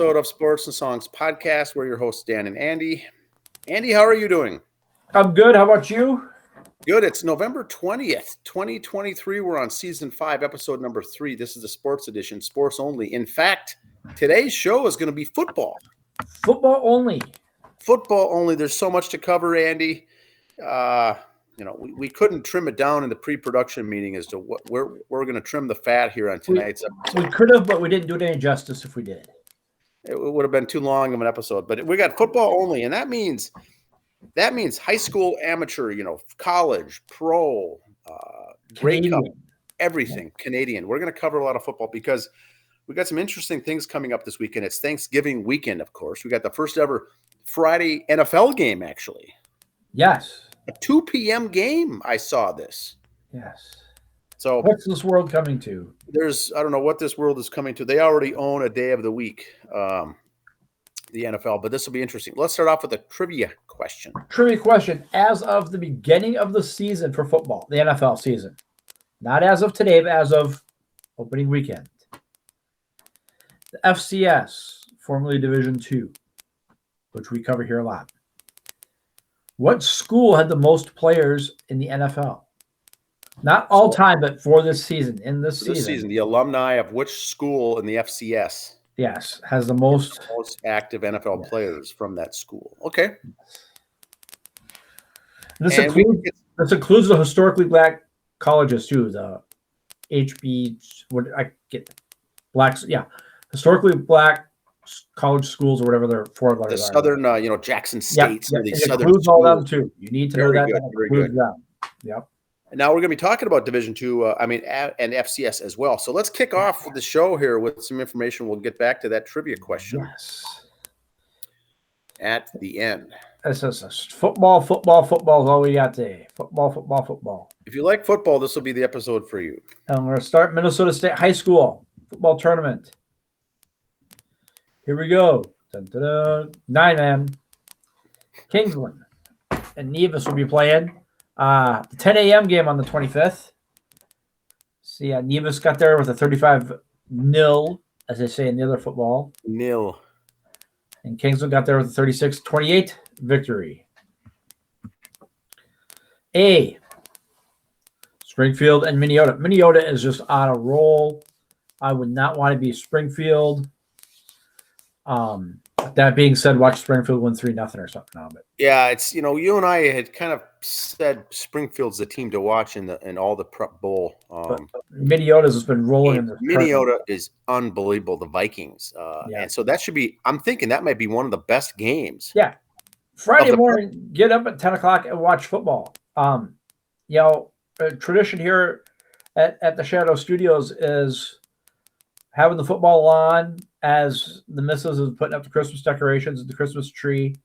episode of Sports and Songs Podcast. We're your hosts, Dan and Andy. Andy, how are you doing? I'm good. How about you? Good. It's November 20th, 2023. We're on season 5, episode number 3. This is the sports edition, sports only. In fact, today's show is going to be football. Football only. Football only. There's so much to cover, Andy. We couldn't trim it down in the pre-production meeting as to what we're going to trim the fat here on tonight's episode. We could have, but we didn't do it any justice if we did. It would have been too long of an episode, but we got football only, and that means high school, amateur, college, pro, Grey Cup, everything, Canadian. We're going to cover a lot of football because we got some interesting things coming up this weekend. It's Thanksgiving weekend, of course. We got the first ever Friday NFL game, actually. Yes. A 2 p.m. game. I saw this. Yes. So what's this world coming to? I don't know what this world is coming to. They already own a day of the week, the NFL, but this will be interesting. Let's start off with a trivia question. Trivia question. As of the beginning of the season for football, the NFL season, not as of today, but as of opening weekend, the FCS, formerly Division II, which we cover here a lot. What school had the most players in the NFL? Not all time, but for this season. This season, the alumni of which school in the FCS? Yes, has the most active NFL players from that school. Okay. This includes the historically black colleges too. The historically black college schools or whatever their four letters the are. Southern, Jackson State. Yep. It includes all them too. You need to know that. Very good. Them. Yep. And now we're going to be talking about Division II, and FCS as well. So let's kick off the show here with some information. We'll get back to that trivia question. Yes. At the end. This is football is all we got today. Football. If you like football, this will be the episode for you. And we're going to start Minnesota State High School football tournament. Here we go. 9 Kingsland and Nevis will be playing. The 10 a.m. game on the 25th. See, Nevis got there with a 35-0, as they say in the other football. Nil. And Kingsland got there with a 36-28 victory. Springfield and Minneota. Minneota is just on a roll. I would not want to be Springfield. That being said, watch Springfield win 3-0 or something now. But yeah, it's you and I had kind of said Springfield's the team to watch in all the Prep Bowl. Minneota's has been rolling in this. Minneota is unbelievable. The Vikings, and so that should be. I'm thinking that might be one of the best games. Yeah, Friday morning, get up at 10 o'clock and watch football. Tradition here at the Shadow Studios is having the football on as the missus is putting up the Christmas decorations and the Christmas tree.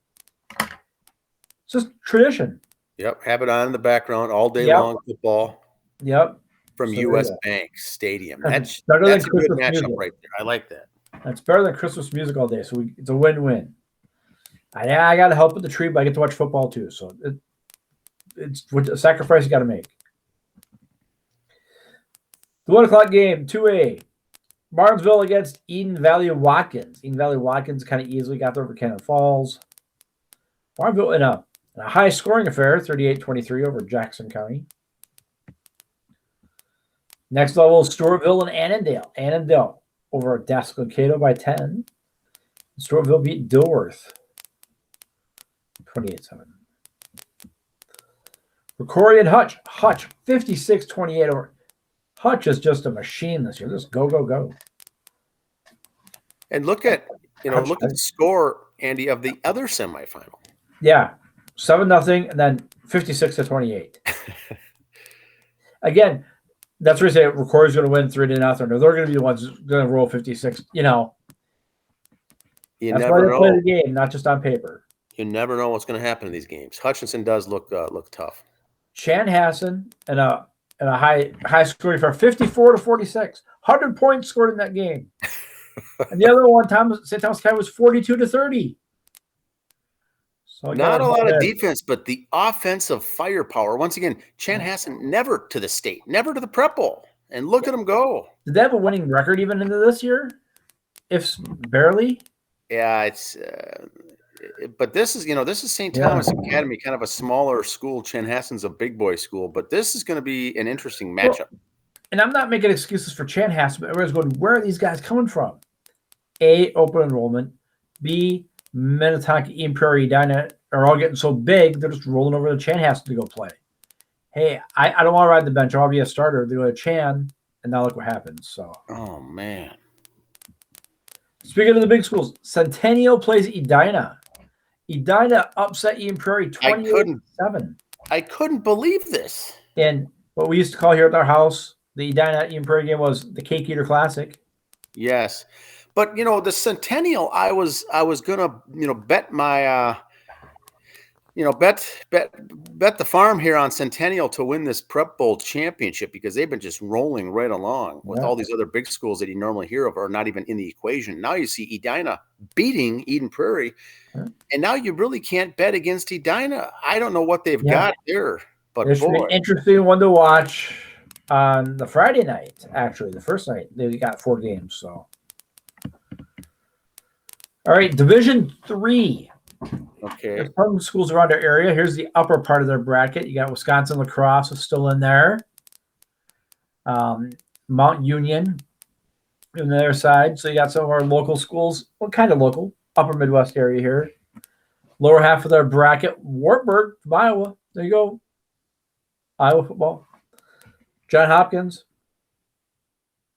It's just tradition. Yep. Have it on in the background all day long football. Yep. From U.S. Bank Stadium. That's a good matchup music right there. I like that. That's better than Christmas music all day. So it's a win-win. I got to help with the tree, but I get to watch football too. So it's a sacrifice you got to make. The 1 o'clock game, 2A. Martinsville against Eden Valley Watkins. Eden Valley Watkins kind of easily got there over Cannon Falls. Martinsville in a high-scoring affair, 38-23 over Jackson County. Next level, Stewartville and Annandale. Annandale over Dassel-Cato by 10. Stewartville beat Dilworth 28-7. Rocori and Hutch. Hutch 56-28 over. Hutch is just a machine this year. Just go. And look at the score, Andy, of the other semifinal. Yeah. 7-0 and then 56-28. Again, that's where you say Rocori's going to win 3-0. No, they're going to be the ones going to roll 56. You that's never why they know. play the game, not just on paper. You never know what's going to happen in these games. Hutchinson does look tough. Chanhassen and a high scoring for 54-46. 100 points scored in that game. And the other one, St. Thomas County, was 42-30. So not a lot of defense, but the offensive firepower. Once again, Chanhassen never to the state, never to the Prep Bowl. And look at them go. Did they have a winning record even into this year? If barely? Yeah, but this is this is St. Yeah. Thomas Academy, kind of a smaller school. Chanhassen's a big boy school, but this is going to be an interesting Well, matchup. and I'm not making excuses for Chanhassen, but everyone's going, where are these guys coming from? A, open enrollment. B, Minnetonka, Eden Prairie, Edina are all getting so big, they're just rolling over to Chanhassen to go play. Hey, I don't want to ride the bench. I'll be a starter. They go to Chan, and now look what happens. So, Oh man. speaking of the big schools, Centennial plays Edina. Edina upset Eden Prairie 28-7. I couldn't believe this. And what we used to call here at our house, the Edina Eden Prairie game was the Cake Eater Classic. Yes. But the Centennial, I was gonna bet my bet the farm here on Centennial to win this Prep Bowl championship, because they've been just rolling right along with all these other big schools that you normally hear of are not even in the equation. Now you see Edina beating Eden Prairie, and now you really can't bet against Edina. I don't know what they've got there, but this should be an interesting one to watch on the Friday night. Actually, the first night they got 4 games. So, all right, Division 3. Okay. There's some schools around our area. Here's the upper part of their bracket. You got Wisconsin Lacrosse is still in there. Mount Union on the other side. So you got some of our local schools. What kind of local? Upper Midwest area here. Lower half of their bracket, Wartburg from Iowa. There you go. Iowa football. John Hopkins.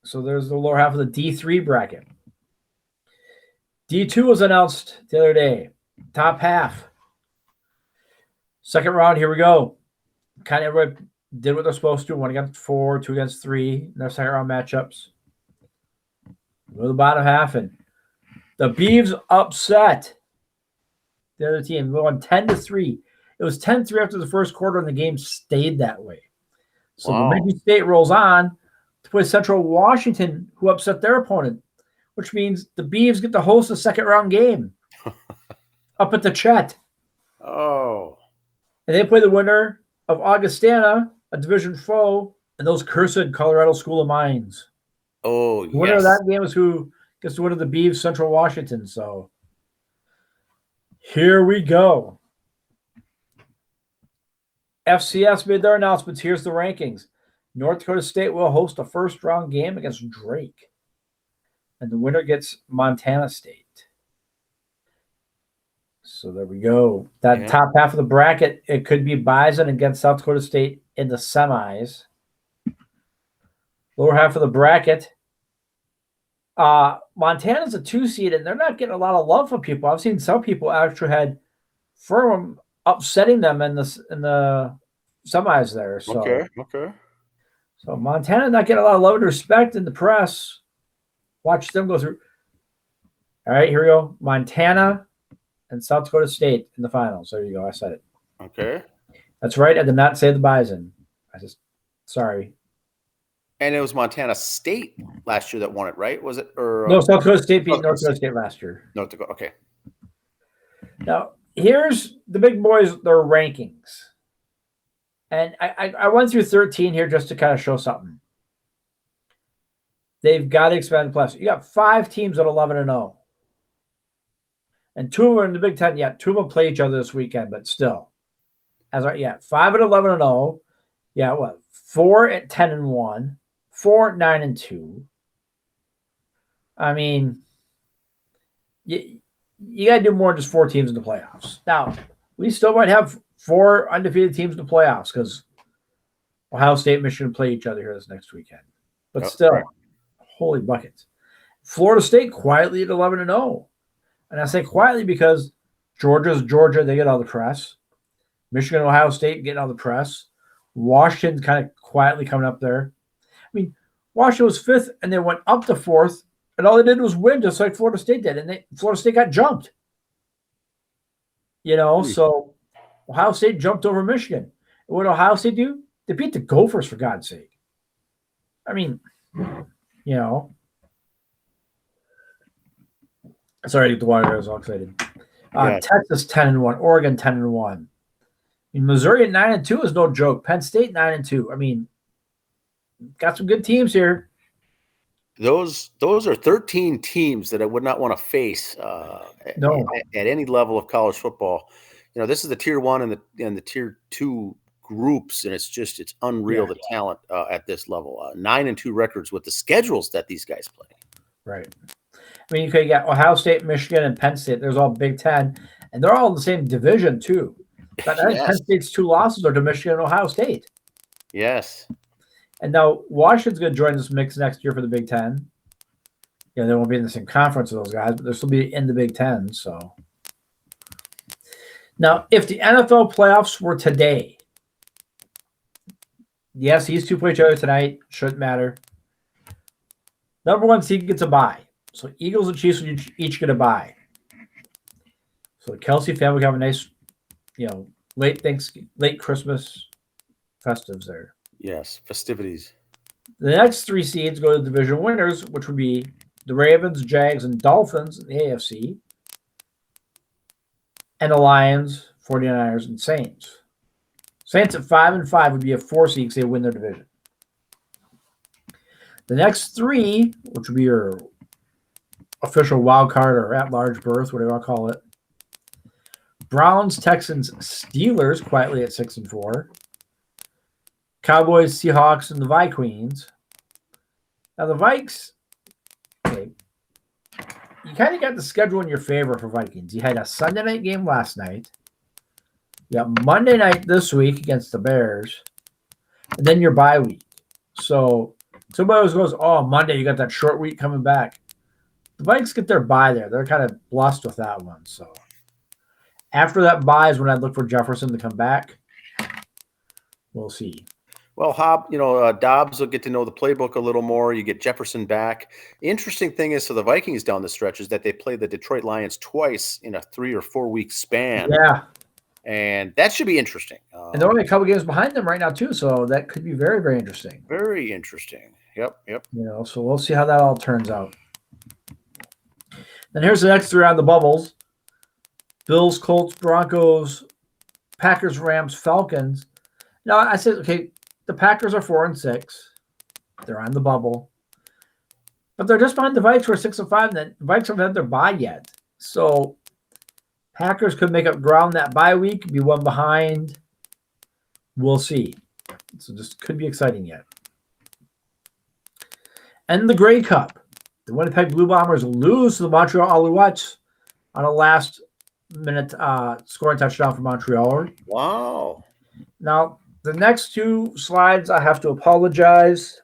So there's the lower half of the D3 bracket. D2 was announced the other day. Top half. Second round, here we go. Kind of everybody did what they're supposed to. 1 against 4, 2 against 3 in their second round matchups. Go to the bottom half, and the Beavs upset the other team. We won 10-3. It was 10-3 after the first quarter, and the game stayed that way. So Bemidji State rolls on to play Central Washington, who upset their opponent, which means the Beavs get to host a second round game up at the Chet. Oh. And they play the winner of Augustana, a division foe, and those cursed Colorado School of Mines. Oh, yes. The winner of that game is who gets to win of the Beavs, Central Washington. So here we go. FCS made their announcements. Here's the rankings. North Dakota State will host a first-round game against Drake. And the winner gets Montana State. So there we go. That top half of the bracket, it could be Bison against South Dakota State in the semis. Lower half of the bracket, Montana's a 2 seed, and they're not getting a lot of love from people. I've seen some people actually had Furman upsetting them in the semis there. So, okay. So Montana not getting a lot of love and respect in the press. Watch them go through. All right, here we go. Montana and South Dakota State in the finals. There you go. I said it. Okay. That's right. I did not say the Bison. Sorry. And it was Montana State last year that won it, right? Was it? Or no, South Dakota State beat North Dakota State last year. North Dakota. Okay. Now, here's the big boys, their rankings. And I went through 13 here just to kind of show something. They've got to expand the playoffs. You got 5 teams at 11-0. And 2 of them are in the Big Ten. Yeah, 2 of them play each other this weekend, but still. 5 at 11-0. Yeah, what? 4 at 10-1. 4 at 9-2. I mean, you got to do more than just 4 teams in the playoffs. Now, we still might have 4 undefeated teams in the playoffs because Ohio State and Michigan play each other here this next weekend. But still, holy buckets. Florida State quietly at 11-0. And I say quietly because Georgia's Georgia, they get all the press. Michigan and Ohio State getting all the press. Washington kind of quietly coming up there. I mean, Washington was 5th, and they went up to 4th, and all they did was win, just like Florida State did. And Florida State got jumped. So Ohio State jumped over Michigan. And what did Ohio State do? They beat the Gophers, for God's sake. I mean, Sorry, I get the water there. I was all excited. Texas 10-1, Oregon 10-1. I mean, Missouri at 9-2 is no joke. Penn State 9-2. I mean, got some good teams here. those are 13 teams that I would not want to face at any level of college football. This is the tier 1 and the tier 2 groups, and it's unreal the talent at this level. 9-2 records with the schedules that these guys play. Right. I mean, you could get Ohio State, Michigan, and Penn State. There's all Big Ten, and they're all in the same division too. But I think Penn State's 2 losses are to Michigan and Ohio State. Yes. And now Washington's going to join this mix next year for the Big Ten. They won't be in the same conference as those guys, but they'll still be in the Big Ten. So now, if the NFL playoffs were today, yes, these 2 play each other tonight. Shouldn't matter. Number 1 seed gets a bye. So Eagles and Chiefs will each get a bye. So the Kelsey family have a nice, late Christmas festives there. Yes, festivities. The next 3 seeds go to the division winners, which would be the Ravens, Jags, and Dolphins in the AFC. And the Lions, 49ers, and Saints. Saints at 5-5 would be a 4 seed because they win their division. The next 3, which would be your official wild card or at-large berth, whatever I'll call it. Browns, Texans, Steelers quietly at 6-4. Cowboys, Seahawks, and the Vikings. Now the Vikes, okay, you kind of got the schedule in your favor for Vikings. You had a Sunday night game last night. You got Monday night this week against the Bears, and then your bye week. So somebody always goes, "Oh, Monday you got that short week coming back." The Vikes get their bye there. They're kind of blessed with that one. So after that bye is when I'd look for Jefferson to come back. We'll see. Well, Dobbs will get to know the playbook a little more. You get Jefferson back. The interesting thing is for the Vikings down the stretch is that they play the Detroit Lions twice in a 3 or 4 week span. Yeah. And that should be interesting. And they're only a couple games behind them right now, too. So that could be very, very interesting. Very interesting. Yep. So we'll see how that all turns out. Then here's the next 3 on the bubbles. Bills, Colts, Broncos, Packers, Rams, Falcons. Now, I said, okay, the Packers are 4-6. They're on the bubble. But they're just behind the Vikes who are 6-5, and the Vikes haven't had their bye yet. So Packers could make up ground that bye week, be 1 behind. We'll see. So this could be exciting yet. And the Grey Cup. The Winnipeg Blue Bombers lose to the Montreal Alouettes on a last-minute scoring touchdown for Montreal. Wow. Now, the next 2 slides, I have to apologize.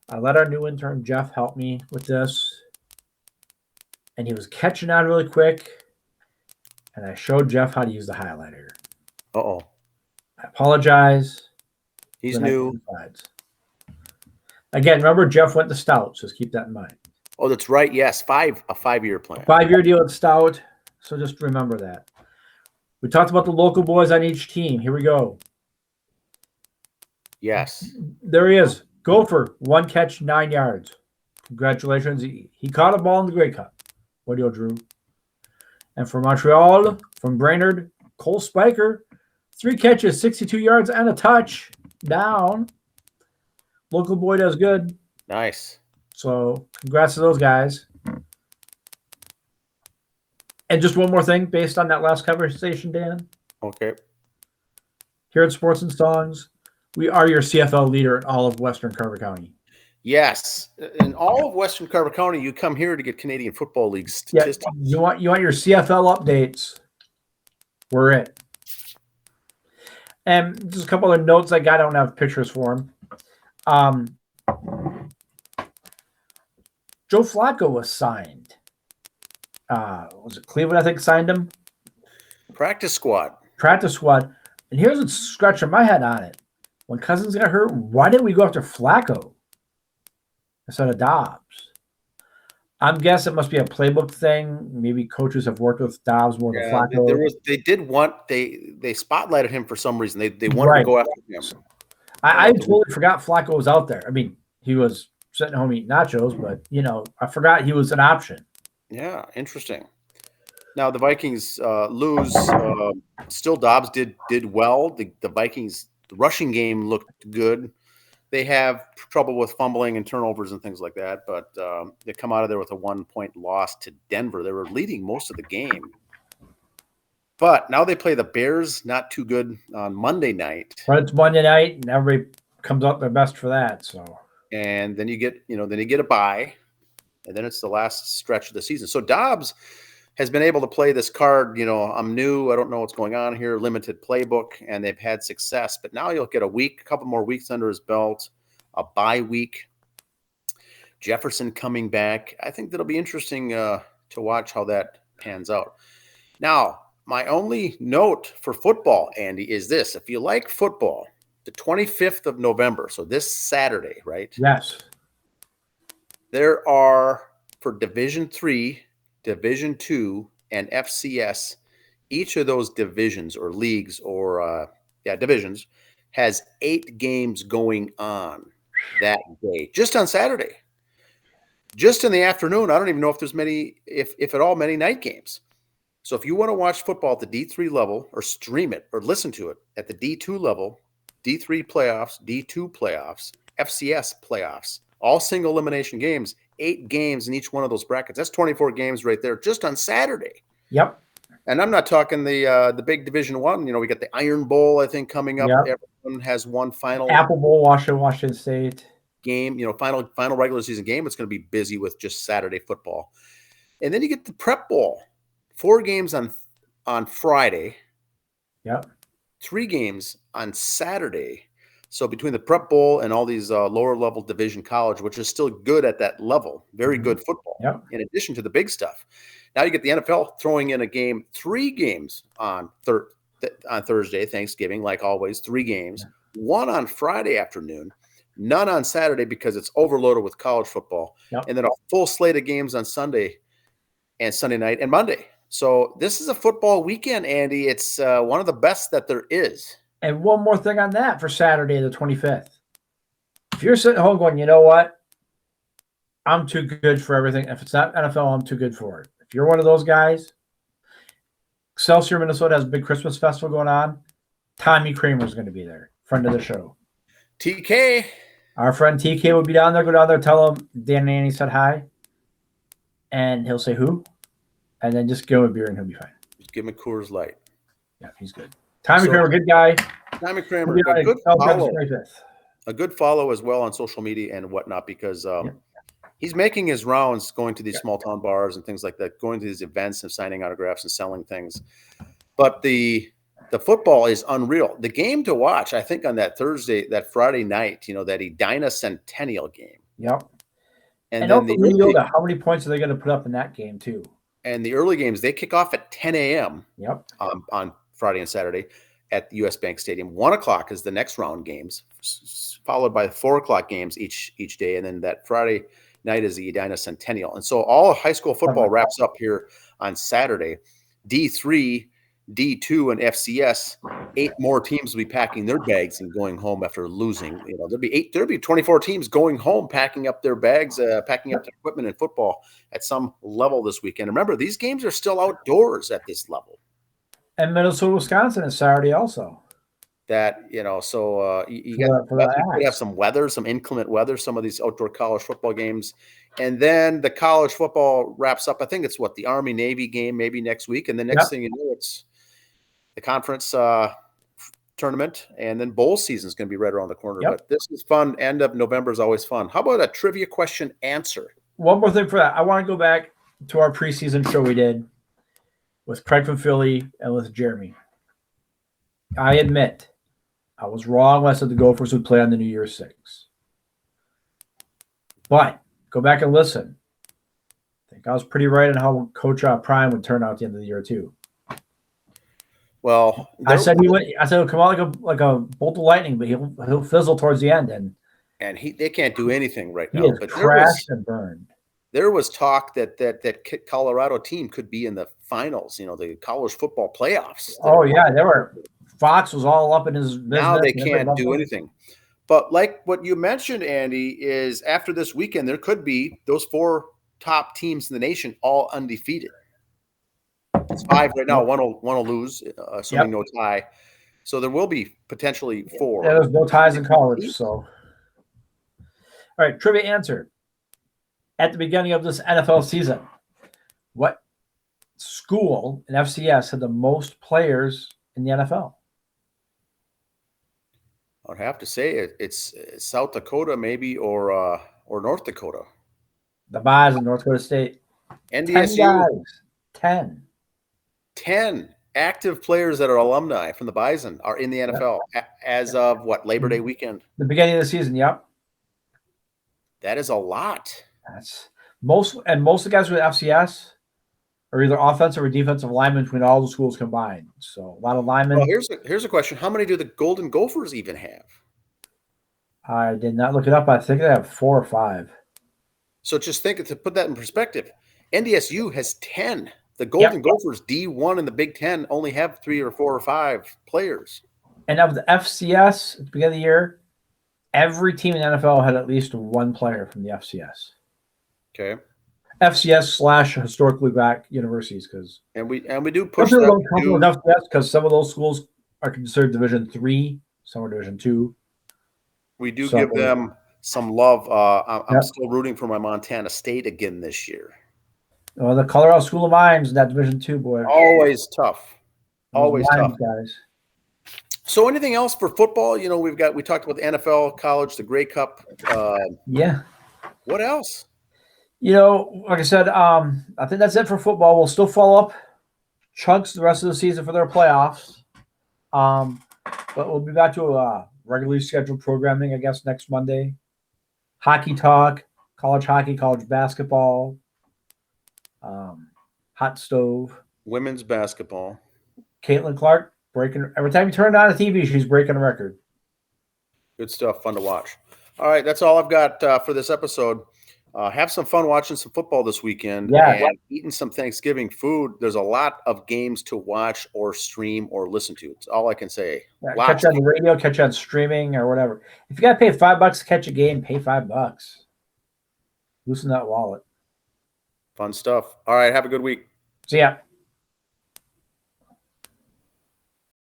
I let our new intern, Jeff, help me with this. And he was catching on really quick. And I showed Jeff how to use the highlighter. Uh-oh. I apologize. He's new. Again, remember, Jeff went to Stout, so just keep that in mind. Oh, that's right. Yes, a 5-year plan. 5-year deal at Stout, so just remember that. We talked about the local boys on each team. Here we go. Yes. There he is. Gopher, 1 catch, 9 yards. Congratulations. He caught a ball in the Grey Cup. What do you, Drew? And for Montreal, from Brainerd, Cole Spiker, 3 catches, 62 yards, and a touch. Down. Local boy does good. Nice. So congrats to those guys. And just one more thing based on that last conversation, Dan. Okay. Here at Sports and Songs, we are your CFL leader in all of Western Carver County. Yes. In all of Western Carver County, you come here to get Canadian Football League statistics. Yeah, you want your CFL updates. We're it. And just a couple of notes I got. I don't have pictures for them. Joe Flacco was signed. Was it Cleveland, I think, signed him? Practice squad. And here's what's scratching my head on it. When Cousins got hurt, why didn't we go after Flacco instead of Dobbs? I'm guessing it must be a playbook thing. Maybe coaches have worked with Dobbs more than Flacco. They spotlighted him for some reason. They wanted to go after him. I totally forgot Flacco was out there. I mean, he was sitting home eating nachos, but, I forgot he was an option. Yeah, interesting. Now, the Vikings lose. Still, Dobbs did well. The Vikings' rushing game looked good. they have trouble with fumbling and turnovers and things like that, but they come out of there with a 1-point loss to Denver. They were leading most of the game. But now they play the Bears, not too good on Monday night. But it's Monday night, and everybody comes up their best for that. So, and then you get a bye, and then it's the last stretch of the season. So Dobbs has been able to play this card. I'm new. I don't know what's going on here. Limited playbook, and they've had success. But now you'll get a couple more weeks under his belt, a bye week. Jefferson coming back. I think that'll be interesting to watch how that pans out. Now, my only note for football, Andy, is this. If you like football, the 25th of November, so this Saturday, right? Yes. There are, for Division III, Division II, and FCS, each of those divisions or leagues or, divisions has 8 games going on that day, just on Saturday. Just in the afternoon. I don't even know if there's many, if at all, many night games. So if you want to watch football at the D3 level or stream it or listen to it at the D2 level, D3 playoffs, D2 playoffs, FCS playoffs, all single elimination games, 8 games in each one of those brackets. That's 24 games right there just on Saturday. Yep. And I'm not talking the big Division One. We got the Iron Bowl, I think, coming up. Yep. Everyone has one final Apple Bowl, Washington State game. Final regular season game. It's going to be busy with just Saturday football, and then you get the Prep Bowl. 4 games on Friday. Yep. 3 games on Saturday. So between the Prep Bowl and all these lower level division college, which is still good at that level, very good football. Yep. In addition to the big stuff. Now you get the NFL throwing in a game, 3 games on Thursday, Thanksgiving, like always, 3 games, 1 on Friday afternoon, none on Saturday because it's overloaded with college football, and then a full slate of games on Sunday and Sunday night and Monday. So this is a football weekend, Andy. It's one of the best that there is. And one more thing on that for Saturday, the 25th. If you're sitting at home going, you know what? I'm too good for everything. If it's not NFL, I'm too good for it. If you're one of those guys, Excelsior, Minnesota has a big Christmas festival going on. Tommy Kramer is going to be there, friend of the show. TK. Our friend TK will be down there. Go down there, tell him Dan and Annie said hi. And he'll say who? And then just give him a beer and he'll be fine. Just give him a Coors Light. Yeah, he's good. Tommy Kramer, good guy. Tommy Kramer, a good follow. A good follow as well on social media and whatnot because he's making his rounds going to these small town bars and things like that, going to these events and signing autographs and selling things. But the football is unreal. The game to watch, I think, on that Friday night, that Edina Centennial game. Yep. And then how many points are they going to put up in that game too? And the early games, they kick off at 10 a.m. Yep. On Friday and Saturday at the U.S. Bank Stadium. 1 o'clock is the next round games, followed by 4 o'clock games each day. And then that Friday night is the Edina Centennial. And so all high school football wraps up here on Saturday. D3, D2, and FCS, 8 more teams will be packing their bags and going home after losing. There'll be 24 teams going home, packing up their bags, packing up their equipment in football at some level this weekend. Remember, these games are still outdoors at this level. And Minnesota, Wisconsin is Saturday also. That, so you could have some weather, some inclement weather, some of these outdoor college football games. And then the college football wraps up. I think it's the Army-Navy game maybe next week. And the next thing you know, it's the conference tournament. And then bowl season is going to be right around the corner. But this is fun. End of November is always fun. How about a trivia question answer? One more thing for that. I want to go back to our preseason show we did with Craig from Philly and with Jeremy. I admit I was wrong when I said the Gophers would play on the New Year's Six. But go back and listen. I think I was pretty right on how Coach Prime would turn out at the end of the year too. Well, I said he'll come out like a bolt of lightning, but he'll fizzle towards the end, and they can't do anything right now. He is crashed and burned. There was talk that Colorado team could be in the finals, the college football playoffs. Oh yeah, Fox was all up in his business. Now they can't do anything. But like what you mentioned, Andy, is after this weekend, there could be those 4 top teams in the nation all undefeated. It's 5 right now. One will lose, assuming no tie. So there will be potentially 4. There's no ties in college, so All right, trivia answer. At the beginning of this NFL season, what school in FCS had the most players in the NFL? I'd have to say it's South Dakota, maybe, or North Dakota. The Bison, North Dakota State. NDSU. 10 guys. 10. 10 active players that are alumni from the Bison are in the NFL as of what, Labor Day weekend? The beginning of the season, yep. That is a lot. That's most of the guys with FCS are either offensive or defensive linemen between all the schools combined. So a lot of linemen. Well, here's a question. How many do the Golden Gophers even have? I did not look it up. I think they have 4 or 5. So just think, to put that in perspective, NDSU has 10. The Golden Gophers D1 in the Big Ten only have 3 or 4 or 5 players. And of the FCS at the beginning of the year, every team in the NFL had at least one player from the FCS. Okay. FCS / historically black universities, because and we do push that because some of those schools are considered Division III, some are Division II. We do give them some love. I'm still rooting for my Montana State again this year. Well, the Colorado School of Mines, that Division II, boy. Always tough. Always tough, guys. So, anything else for football? You know, we talked about the NFL, college, the Grey Cup. Yeah. What else? You know, like I said, I think that's it for football. We'll still follow up chunks the rest of the season for their playoffs. But we'll be back to regularly scheduled programming, I guess, next Monday. Hockey talk, college hockey, college basketball, hot stove. Women's basketball. Caitlin Clark breaking. Every time you turn on the TV, she's breaking a record. Good stuff. Fun to watch. All right. That's all I've got for this episode. Have some fun watching some football this weekend and eating some Thanksgiving food. There's a lot of games to watch or stream or listen to. It's all I can say. Yeah, catch you on the radio, catch you on streaming or whatever. If you got to pay $5 to catch a game, pay $5. Loosen that wallet. Fun stuff. All right. Have a good week. See ya.